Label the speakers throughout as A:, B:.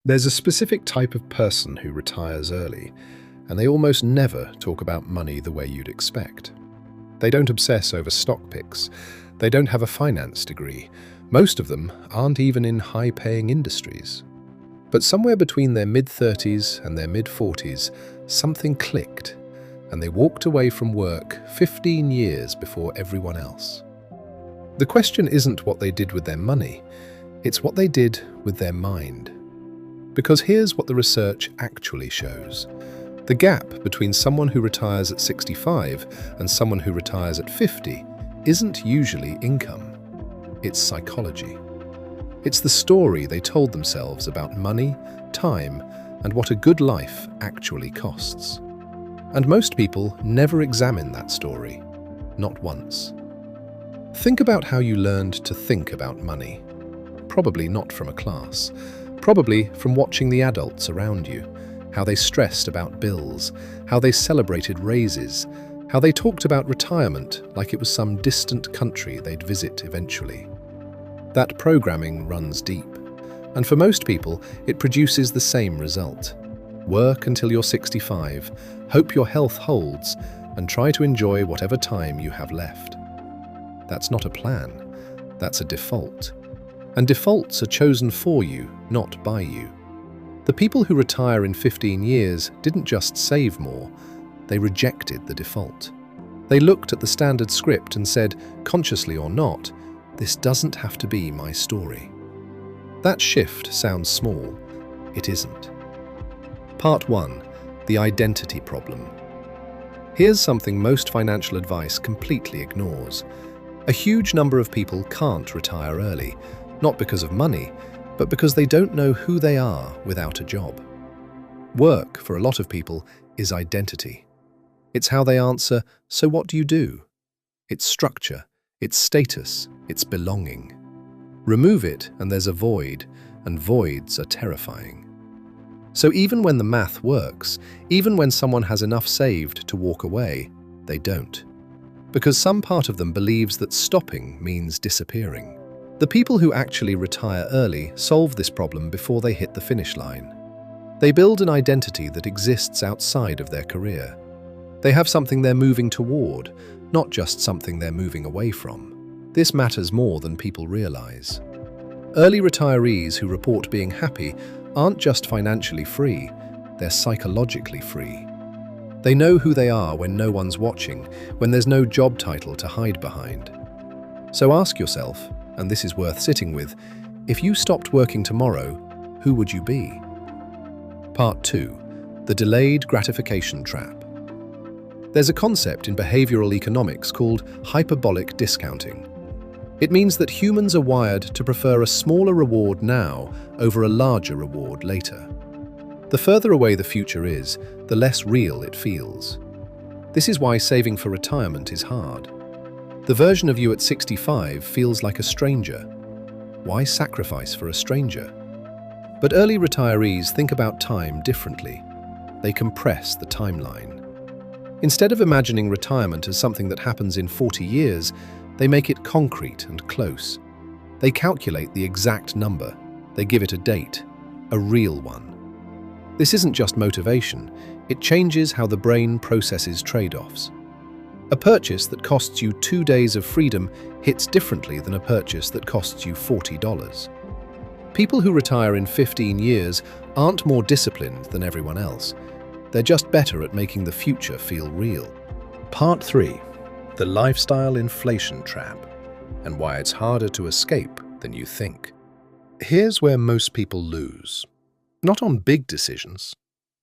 A: There's a specific type of person who retires early, and they almost never talk about money the way you'd expect. They don't obsess over stock picks. They don't have a finance degree. Most of them aren't even in high-paying industries. But somewhere between their mid-30s and their mid-40s, something clicked, and they walked away from work 15 years before everyone else. The question isn't what they did with their money, it's what they did with their mind. Because here's what the research actually shows. The gap between someone who retires at 65 and someone who retires at 50 isn't usually income. It's psychology. It's the story they told themselves about money, time, and what a good life actually costs. And most people never examine that story, not once. Think about how you learned to think about money. Probably not from a class. Probably from watching the adults around you, how they stressed about bills, how they celebrated raises, how they talked about retirement like it was some distant country they'd visit eventually. That programming runs deep, and for most people, it produces the same result. Work until you're 65, hope your health holds, and try to enjoy whatever time you have left. That's not a plan, that's a default. And defaults are chosen for you, not by you. The people who retire in 15 years didn't just save more, they rejected the default. They looked at the standard script and said, consciously or not, this doesn't have to be my story. That shift sounds small. It isn't. Part 1. The identity problem. Here's something most financial advice completely ignores. A huge number of people can't retire early, not because of money, but because they don't know who they are without a job. Work, for a lot of people, is identity. It's how they answer, so what do you do? It's structure, it's status, it's belonging. Remove it and there's a void, and voids are terrifying. So even when the math works, even when someone has enough saved to walk away, they don't. Because some part of them believes that stopping means disappearing. The people who actually retire early solve this problem before they hit the finish line. They build an identity that exists outside of their career. They have something they're moving toward, not just something they're moving away from. This matters more than people realize. Early retirees who report being happy aren't just financially free, they're psychologically free. They know who they are when no one's watching, when there's no job title to hide behind. So ask yourself, and this is worth sitting with, if you stopped working tomorrow, who would you be? Part 2. The delayed gratification trap. There's a concept in behavioral economics called hyperbolic discounting. It means that humans are wired to prefer a smaller reward now over a larger reward later. The further away the future is, the less real it feels. This is why saving for retirement is hard. The version of you at 65 feels like a stranger. Why sacrifice for a stranger? But early retirees think about time differently. They compress the timeline. Instead of imagining retirement as something that happens in 40 years, they make it concrete and close. They calculate the exact number. They give it a date, a real one. This isn't just motivation, it changes how the brain processes trade-offs. A purchase that costs you 2 days of freedom hits differently than a purchase that costs you $40. People who retire in 15 years aren't more disciplined than everyone else. They're just better at making the future feel real. Part 3. The lifestyle inflation trap, and why it's harder to escape than you think. Here's where most people lose. Not on big decisions,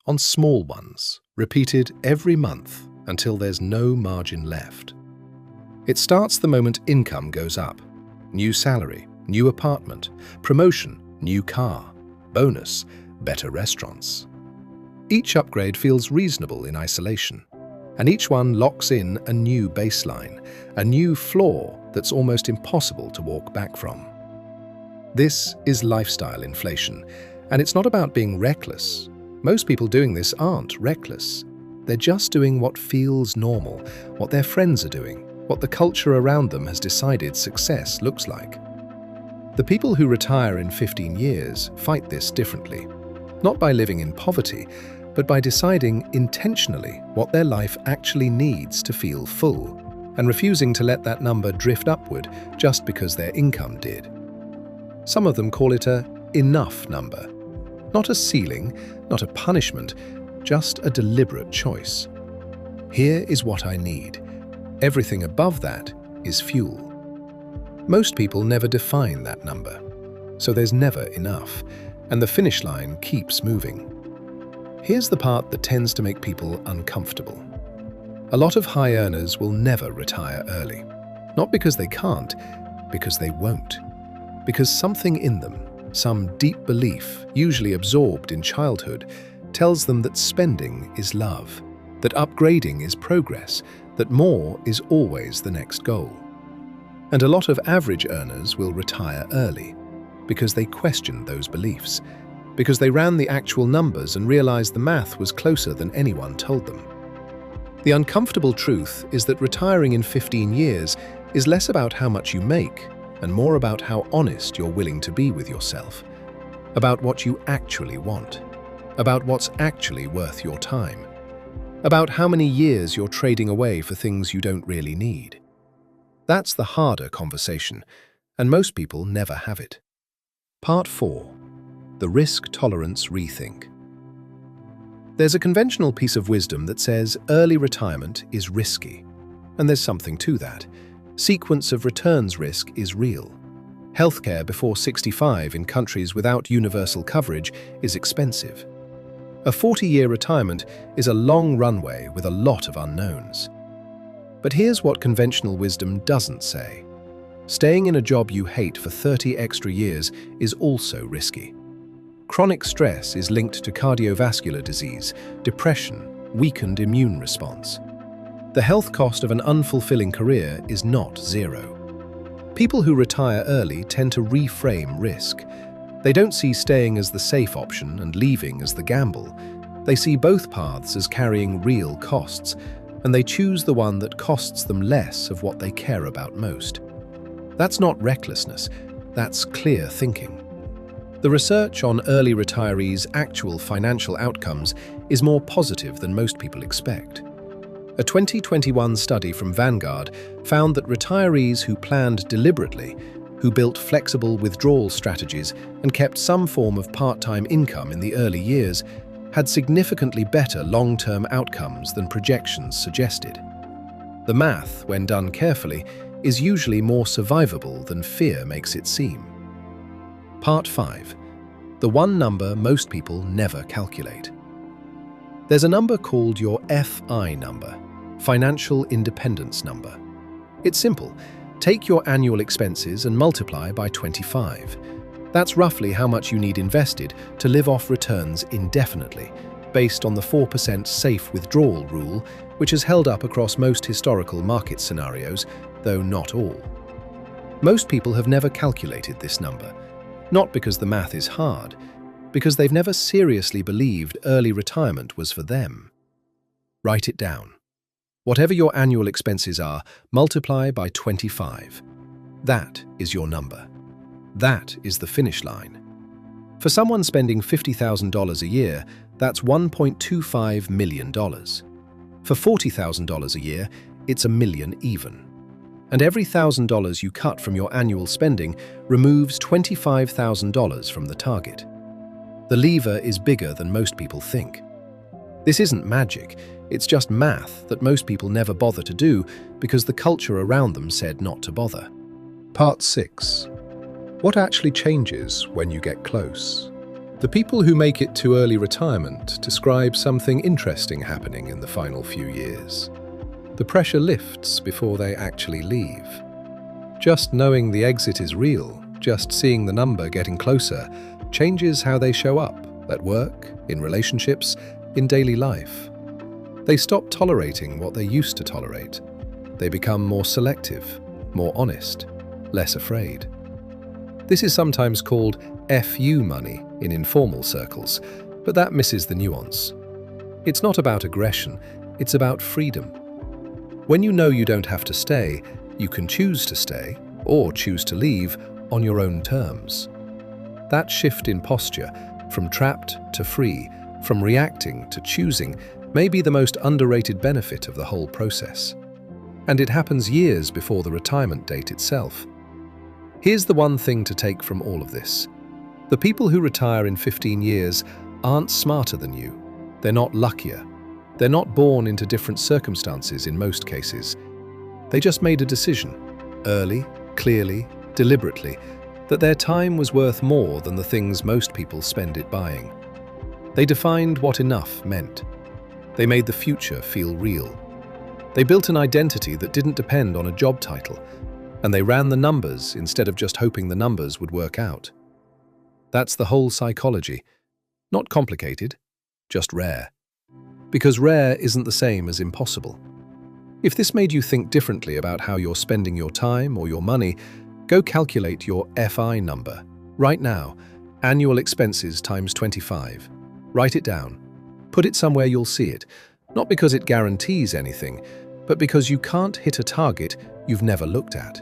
A: on small ones, repeated every month until there's no margin left. It starts the moment income goes up. New salary, new apartment, promotion, new car, bonus, better restaurants. Each upgrade feels reasonable in isolation, and each one locks in a new baseline, a new floor that's almost impossible to walk back from. This is lifestyle inflation, and it's not about being reckless. Most people doing this aren't reckless. They're just doing what feels normal, what their friends are doing, what the culture around them has decided success looks like. The people who retire in 15 years fight this differently. not by living in poverty, but by deciding intentionally what their life actually needs to feel full, and refusing to let that number drift upward just because their income did. Some of them call it a enough number. Not a ceiling, not a punishment, just a deliberate choice. Here is what I need. Everything above that is fuel. Most people never define that number, so there's never enough, and the finish line keeps moving. Here's the part that tends to make people uncomfortable. A lot of high earners will never retire early. Not because they can't, because they won't. Because something in them, some deep belief, usually absorbed in childhood, tells them that spending is love, that upgrading is progress, that more is always the next goal. And a lot of average earners will retire early because they question those beliefs, because they ran the actual numbers and realized the math was closer than anyone told them. The uncomfortable truth is that retiring in 15 years is less about how much you make and more about how honest you're willing to be with yourself, about what you actually want, about what's actually worth your time, about how many years you're trading away for things you don't really need. That's the harder conversation, and most people never have it. Part 4. The Risk Tolerance Rethink. There's a conventional piece of wisdom that says early retirement is risky, and there's something to that. Sequence of returns risk is real. Healthcare before 65 in countries without universal coverage is expensive. A 40-year retirement is a long runway with a lot of unknowns. But here's what conventional wisdom doesn't say. Staying in a job you hate for 30 extra years is also risky. Chronic stress is linked to cardiovascular disease, depression, weakened immune response. The health cost of an unfulfilling career is not zero. People who retire early tend to reframe risk. They don't see staying as the safe option and leaving as the gamble. They see both paths as carrying real costs, and they choose the one that costs them less of what they care about most. That's not recklessness, that's clear thinking. The research on early retirees' actual financial outcomes is more positive than most people expect. A 2021 study from Vanguard found that retirees who planned deliberately, who built flexible withdrawal strategies and kept some form of part-time income in the early years, had significantly better long-term outcomes than projections suggested. The math, when done carefully, is usually more survivable than fear makes it seem. Part 5. The one number most people never calculate. There's a number called your FI number, Financial Independence Number. It's simple. Take your annual expenses and multiply by 25. That's roughly how much you need invested to live off returns indefinitely, based on the 4% safe withdrawal rule, which has held up across most historical market scenarios, though not all. Most people have never calculated this number, not because the math is hard, because they've never seriously believed early retirement was for them. Write it down. Whatever your annual expenses are, multiply by 25. That is your number. That is the finish line. For someone spending $50,000 a year, that's $1.25 million. For $40,000 a year, it's $1 million even. And every $1,000 you cut from your annual spending removes $25,000 from the target. The lever is bigger than most people think. This isn't magic, it's just math that most people never bother to do because the culture around them said not to bother. Part 6. What actually changes when you get close? The people who make it to early retirement describe something interesting happening in the final few years. The pressure lifts before they actually leave. Just knowing the exit is real, just seeing the number getting closer, changes how they show up at work, in relationships, in daily life. They stop tolerating what they used to tolerate. They become more selective, more honest, less afraid. This is sometimes called FU money in informal circles, but that misses the nuance. It's not about aggression, it's about freedom. When you know you don't have to stay, you can choose to stay or choose to leave on your own terms. That shift in posture, From trapped to free, from reacting to choosing, may be the most underrated benefit of the whole process. And it happens years before the retirement date itself. Here's the one thing to take from all of this. The people who retire in 15 years aren't smarter than you. They're not luckier. They're not born into different circumstances in most cases. They just made a decision, early, clearly, deliberately, that their time was worth more than the things most people spend it buying. They defined what enough meant. They made the future feel real. They built an identity that didn't depend on a job title, and they ran the numbers instead of just hoping the numbers would work out. That's the whole psychology. Not complicated, just rare. Because rare isn't the same as impossible. If this made you think differently about how you're spending your time or your money, go calculate your FI number. Right now, annual expenses times 25. Write it down. Put it somewhere you'll see it, not because it guarantees anything, but because you can't hit a target you've never looked at.